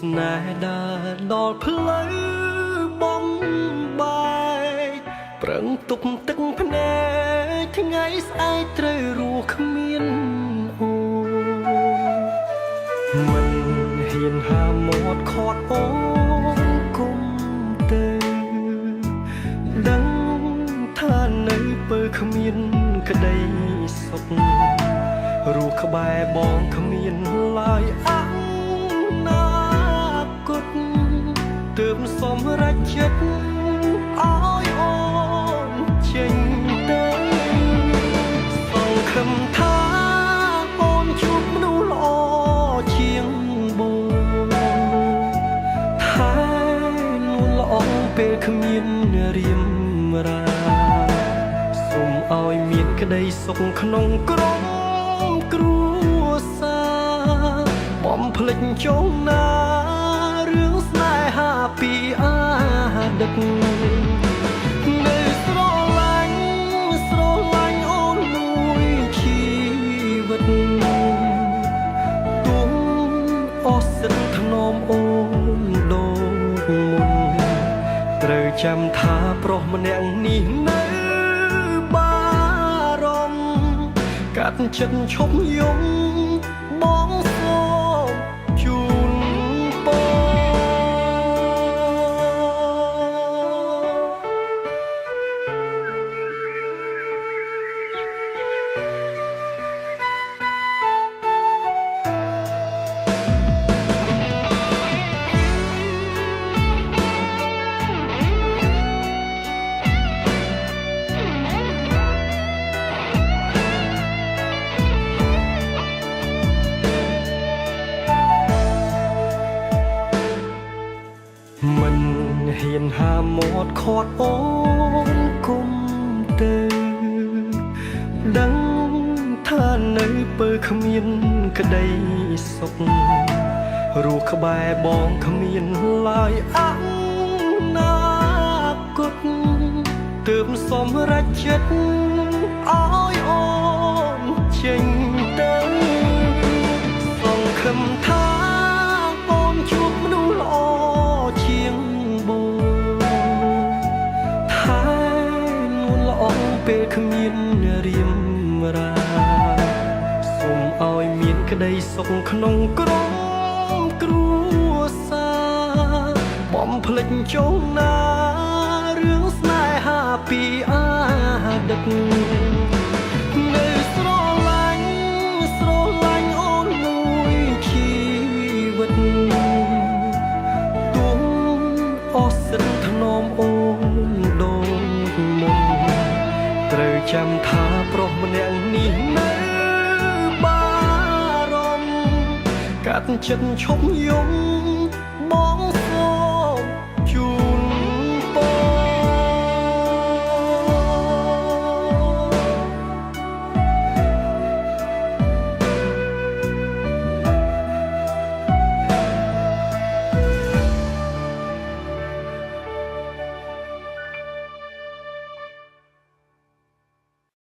ស្នេហ៍ដើរដល់ផ្លូវបំបាយប្រឹងទប់ទឹកភ្នែកថ្ងៃស្អែកត្រូវរស់គ្មានអូនមិនហ៊ានហាមាត់ខាត់អូនគុំទៅដឹងថានៅពេលគ្មានក្តីសុខរស់ក្បែរបងគ្មានឡើយអនាគតទើបសម្រេចចិត្តឲ្យអូនចេញទៅសង្ឃឹមថាអូនជួបមនុស្សល្អជាងបងថានួនល្អពេលគ្មានរៀមរាសូមឲ្យមានក្តីសុខក្នុងក្រុមគ្រួសារបំភ្លេចចងណារឿងស្នេហាពីអតីតនៅស្រឡាញ់អូនមួយជីវិតទុំអស់សិទ្ធថ្នមអូនដូចមុនត្រូវចាំថាប្រុសម្នាក់នេះនៅបារម្ភកាត់ចិត្តឈប់យំបងសូមជូនពរមិនហ៊ានហាមាត់ខាត់អូនគុំទៅដឹងថានៅពេលគ្មានក្តីសុខរស់ក្បែរបងគ្មានឡើយអនាគតទើបសម្រេចចិត្តឲ្យអូនចេញទៅសង្ឃឹមថាអូនជួបមនុស្សល្អជាងបងថានួនល្អពេលគ្មានរៀមរាសូមឲ្យមានក្តីសុខក្នុងក្រុមគ្រួសារបំភ្លេចចងណារឿងស្នេហាពីអតីតនៅស្រឡាញ់អូនមួយជីវិតទុំអស់សិទ្ធថ្នមអូនដូចមុនត្រូវចាំថាប្រុសម្នាក់នេះនៅបារម្ភកាត់ចិត្តឈប់យំ